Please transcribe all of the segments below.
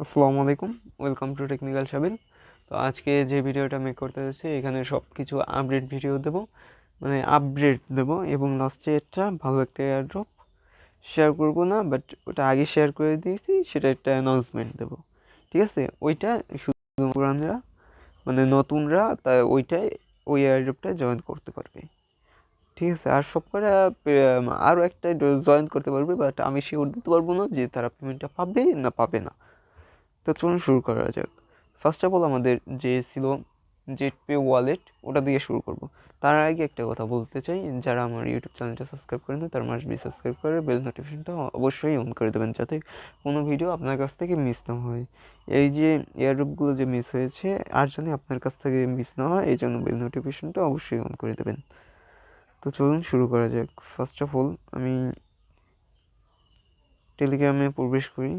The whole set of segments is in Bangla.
আসসালামু আলাইকুম, ওয়েলকাম টু টেকনিক্যাল সাবিল। তো আজকে যে ভিডিওটা মেক করতে যাচ্ছি এখানে সব কিছু আপডেট ভিডিও দেবো, মানে আপডেট দেবো, এবং লাস্টে একটা ভালো একটা এয়ারড্রপ শেয়ার করবো না, বাট ওটা আগে শেয়ার করে দিয়েছি, সেটা একটা অ্যানাউন্সমেন্ট দেবো। ঠিক আছে, ওইটা শুধু পুরানরা মানে নতুনরা তাই ওই এয়ারড্রপটায় জয়েন করতে পারবে। ঠিক আছে, আর সব কটা আরও একটা জয়েন করতে পারবে, বাট আমি শিওর দিতে পারবো না যে তারা পেমেন্টটা পাবে না পাবে না। তো চলুন শুরু করা যাক। ফার্স্ট অফ অল আমাদের যে ছিল জেটপে ওয়ালেট, ওটা দিয়ে শুরু করব। তার আগে একটা কথা বলতে চাই, যারা আমার ইউটিউব চ্যানেলটা সাবস্ক্রাইব করেন তারা মাস্ট বি সাবস্ক্রাইব করে বেল নোটিফিকেশনটা অবশ্যই অন করে দেবেন, যাতে কোনো ভিডিও আপনার কাছ থেকে মিস না হয়। এই যে এয়ারড্রপগুলো যে মিস হয়েছে আর যেন আপনার কাছ থেকে মিস না হয়, এই জন্য বেল নোটিফিকেশনটা অবশ্যই অন করে দেবেন। তো চলুন শুরু করা যাক। ফার্স্ট অফ অল আমি টেলিগ্রামে প্রবেশ করি,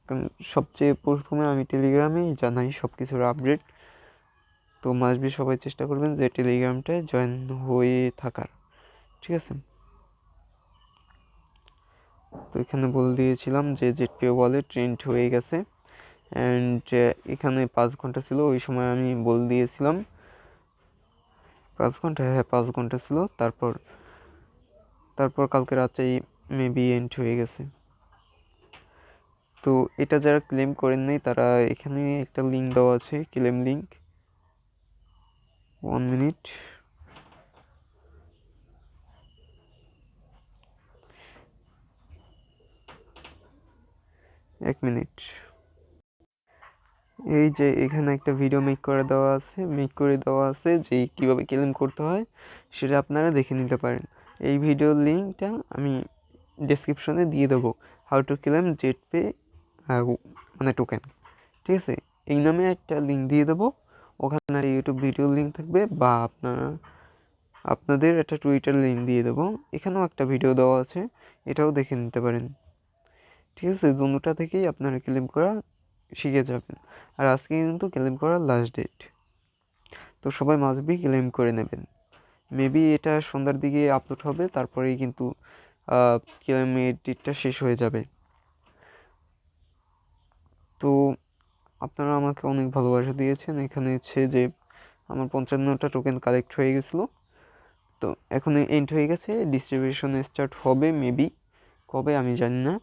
কারণ সবচেয়ে প্রথমে আমি টেলিগ্রামেই জানাই সব কিছুর আপডেট। তো মাস্ট বি সবাই চেষ্টা করবেন যে টেলিগ্রামটায় জয়েন হয়ে থাকার। ঠিক আছে, তো এখানে বলে দিয়েছিলাম যে জেটপে ওয়ালেট ট্রেন্ড হয়ে গেছে, অ্যান্ড এখানে 5 ঘন্টা ছিল, ওই সময় আমি বলে দিয়েছিলাম 5 ঘন্টা, হ্যাঁ 5 ঘন্টা ছিল। তারপর তারপর কালকে রাতেই মেবি এন্ড হয়ে গেছে। তো এটা যারা ক্লেম করেন নাই তারা এখানে একটা লিঙ্ক দেওয়া আছে, ক্লেম লিঙ্ক। 1 মিনিট, এক মিনিট। এই যে এখানে একটা ভিডিও মেক করে দেওয়া আছে যে কীভাবে ক্লেম করতে হয়, সেটা আপনারা দেখে নিতে পারেন। এই ভিডিওর লিঙ্কটা আমি ডেসক্রিপশনে দিয়ে দেবো, হাউ টু ক্লেম জেটপে মানে টোকেন। ঠিক আছে, এই নামে একটা লিঙ্ক দিয়ে দেবো, ওখানে ইউটিউব ভিডিওর লিঙ্ক থাকবে, বা আপনাদের একটা টুইটার লিঙ্ক দিয়ে দেবো, এখানেও একটা ভিডিও দেওয়া আছে, এটাও দেখে নিতে পারেন। ঠিক আছে, দুটোটা থেকেই আপনারা ক্লেম করা শিখে যাবেন। আর আজকে কিন্তু ক্লেম করার লাস্ট ডেট, তো সবাই মাস্ট বি ক্লেম করে নেবেন। মেবি এটা সন্ধ্যার দিকে আপলোড হবে, তারপরেই কিন্তু ক্লেমের ডেটটা শেষ হয়ে যাবে। তো আপনারা আমাকে অনেক ভালোবাসা দিয়েছেন। এখানে হচ্ছে যে আমার 55টা টোকেন কালেক্ট হয়ে গেছিলো, তো এখন এন্ড হয়ে গেছে, ডিস্ট্রিবিউশন স্টার্ট হবে মেবি, কবে আমি জানি না,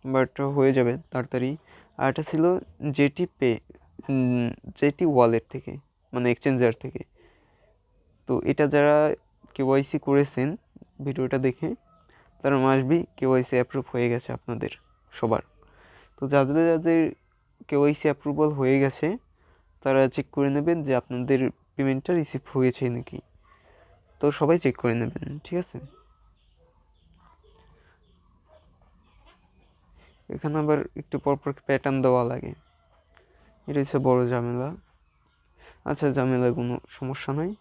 বাট হয়ে যাবে তাড়াতাড়ি। আর এটা ছিল জেটি পে, জেটি ওয়ালেট থেকে, মানে এক্সচেঞ্জার থেকে। তো এটা যারা কেওয়াইসি করেছেন ভিডিওটা দেখে, তারা মাস্ট বি কেওয়াইসি অ্যাপ্রুভ হয়ে গেছে আপনাদের সবার। তো যাদের যাদের কেওয়াইসি অ্যাপ্রুভাল হয়ে গেছে তারা চেক করে নেবেন যে আপনাদের পেমেন্টটা রিসিভ হয়েছে নাকি। তো সবাই চেক করে নেবেন, ঠিক আছে। এখানে আবার একটু পরপর প্যাটার্ন দেওয়া লাগে, এটা হচ্ছে বড় ঝামেলা। আচ্ছা, ঝামেলা কোনো সমস্যা নয়।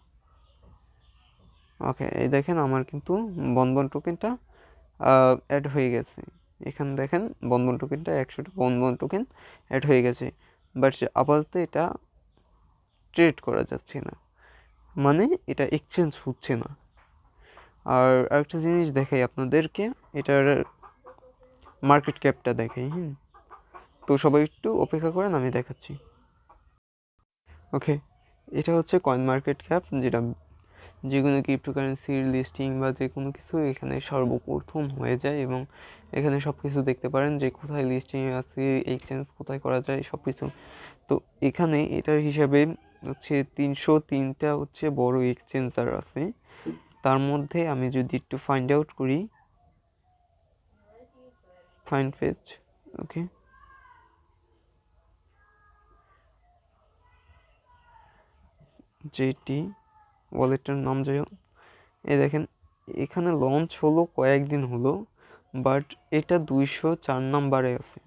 ওকে, এই দেখেন আমার কিন্তু বনবন টোকেনটা অ্যাড হয়ে গেছে। এখানে দেখেন বনবন টোকেনটা 100টা বনবন টোকেন অ্যাড হয়ে গেছে, বাট আপাতত এটা ট্রেড করা যাচ্ছে না, মানে এটা এক্সচেঞ্জ হচ্ছে না। আর আরেকটা জিনিস দেখাই আপনাদেরকে, এটার মার্কেট ক্যাপটা দেখাই। তো সবাই একটু অপেক্ষা করেন, আমি দেখাচ্ছি। ওকে, এটা হচ্ছে কয়েন মার্কেট ক্যাপ, যেটা যে কোনো ক্রিপ্টোকারেন্সির লিস্টিং বা যে কোনো কিছু এখানে সর্বপ্রথম হয়ে যায়, এবং এখানে সব কিছু দেখতে পারেন যে কোথায় লিস্টিং আছে, এক্সচেঞ্জ কোথায় করা যায়, সব কিছু। তো এখানে এটার হিসাবে হচ্ছে 303টা হচ্ছে বড় এক্সচেঞ্জার আছে। তার মধ্যে আমি যদি একটু ফাইন্ড আউট করি, ফাইন্ড পেজ, ওকে, যেটি ওয়ালেটটার নাম যাই হোক, এই দেখেন এখানে লঞ্চ হলো কয়েকদিন হলো, বাট এটা 204 নাম্বারে আছে।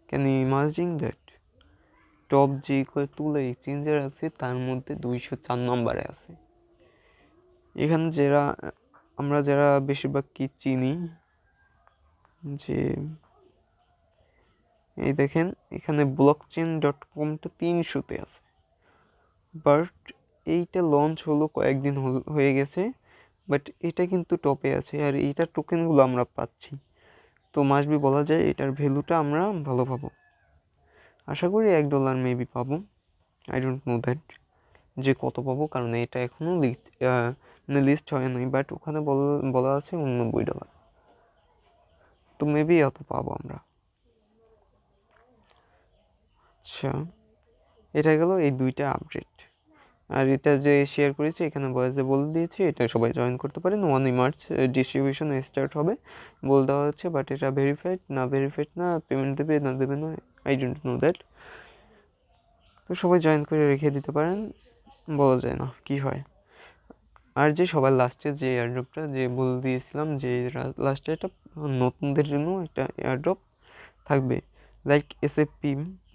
Can you imagine that? Top যে কতগুলো এক্সচেঞ্জার আছে তার মধ্যে 204 নাম্বারে আছে। এখানে আমরা যারা বেশিরভাগ কি চিনি, যে এই দেখেন এখানে blockchain.com-টা 300-তে আছে, বাট এইটা লঞ্চ হলো কয়েকদিন হয়ে গেছে, বাট এটা কিন্তু টপে আছে, আর এইটার টোকেনগুলো আমরা পাচ্ছি। তো মাস্ট বি বলা যায় এটার ভ্যালুটা আমরা ভালো পাবো। আশা করি $1 মেবি পাবো, আই ডোন্ট নো দ্যাট যে কত পাবো, কারণ এটা এখনও লিস্ট হয় নাই, বাট ওখানে বলা আছে $89। তো মেবি অত পাবো আমরা। আচ্ছা, এটা গেল এই 2টা আপডেট। আর এটা যে শেয়ার করেছি এখানে বয়েসে বলে দিয়েছি, এটা সবাই জয়েন করতে পারেন। 1 মার্চ ডিস্ট্রিবিউশন স্টার্ট হবে বলে দেওয়া হচ্ছে, বাট এটা ভেরিফাইড না পেমেন্ট দেবে না দেবে না, আই ডোন্ট নো দ্যাট। তো সবাই জয়েন করে রেখে দিতে পারেন, বলা যায় না কি হয়। আর যে সবার লাস্টে যে এয়ারড্রপটা যে বলে দিয়েছিলাম, যে লাস্টে একটা নতুনদের জন্য একটা এয়ারড্রপ থাকবে, লাইক এসএফপি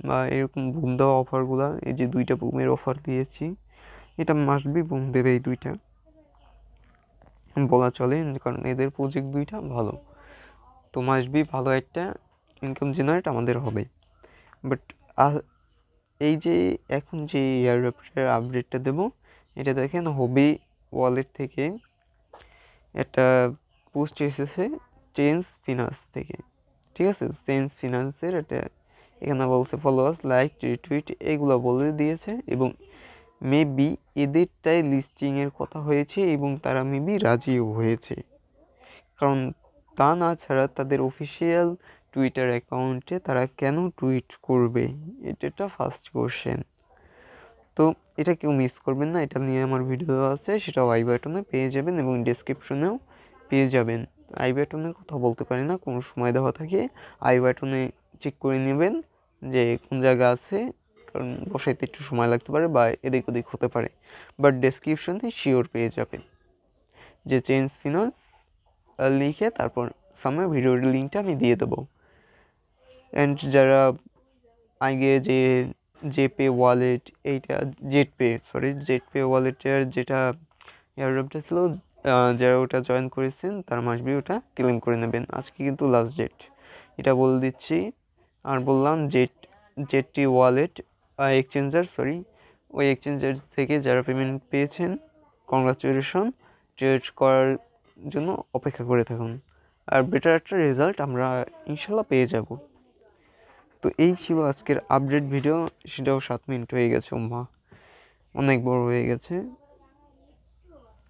বা এরকম বুম দেওয়া অফারগুলো, এই যে 2টা বুমের অফার দিয়েছি, এটা মাস্টবি বুম দেবে এই 2টা বলা চলে, কারণ এদের প্রজেক্ট 2টা ভালো, তো মাস্টবি ভালো একটা ইনকাম জেনারেট আমাদের হবে। বাট এই যে এখন যে এয়ারড্রপের আপডেটটা দেবো, এটা দেখেন হবি ওয়ালেট থেকে একটা পোস্ট এসেছে চেঞ্জ ফিনান্স থেকে, ঠিক আছে? চেঞ্জ ফিনান্সের এটা এখানে বলছে ফলোয়ার্স, লাইক, রিটুইট এগুলো বলে দিয়েছে, এবং মেবি এদেরটাই লিস্টিংয়ের কথা হয়েছে এবং তারা মেবি রাজিও হয়েছে, কারণ তা না ছাড়া তাদের অফিসিয়াল টুইটার অ্যাকাউন্টে তারা কেন টুইট করবে, এটা একটা ফার্স্ট কোশ্চেন। তো এটা কেউ মিস করবেন না, এটা নিয়ে আমার ভিডিও আছে, সেটাও আই বাটনে পেয়ে যাবেন এবং ডিসক্রিপশনেও পেয়ে যাবেন। আই বাটনে কথা বলতে পারি না, কোনো সময় দেওয়া থাকে, আই বাটনে চেক করে নেবেন যে কোন জায়গা আছে, কারণ বসাইতে একটু সময় লাগতে পারে বা এদিক ওদিক হতে পারে, বাট ডেসক্রিপশনে শিওর পেয়ে যাবেন যে চেঞ্জ ফিনান্স লিখে তারপর সামনে ভিডিওর লিঙ্কটা আমি দিয়ে দেবো। অ্যান্ড যারা আগে যে জেপে ওয়ালেট, এইটা জেটপে ওয়ালেটের যেটা এয়ারড্রপটা ছিল, যারা ওটা জয়েন করেছেন তারা মাসবি ওটা ক্লেম করে নেবেন। আজকে কিন্তু লাস্ট ডেট, এটা বলে দিচ্ছি। আর বললাম জেটটি ওয়ালেট ওই এক্সচেঞ্জার থেকে যারা পেমেন্ট পেয়েছেন, কংগ্রাচুলেশন, ট্রেড করার জন্য অপেক্ষা করে থাকুন, আর বেটার একটা রেজাল্ট আমরা ইনশাল্লাহ পেয়ে যাব। তো এই ছিল আজকের আপডেট ভিডিও, সেটাও 7 মিনিট হয়ে গেছে, অনেক বড় হয়ে গেছে,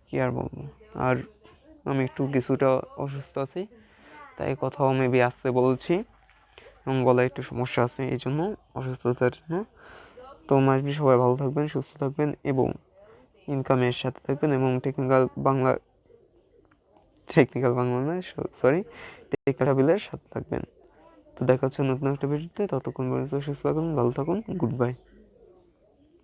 কি আর বলবো। আর আমি একটু কিছুটা অসুস্থ আছি, তাই কথাও মেবি আসতে বলছি, এবং গলায় একটু সমস্যা আছে, এই জন্য অসুস্থতার জন্য। তো মাসবি সবাই ভালো থাকবেন, সুস্থ থাকবেন এবং ইনকামের সাথে থাকবেন, এবং টেকনিক্যাল বাংলা বিলের সাথে থাকবেন। তো দেখা হচ্ছে নতুন একটা ভিডিওতে, ততক্ষণ পর্যন্ত সুস্থ থাকুন, ভালো থাকুন, গুড বাই।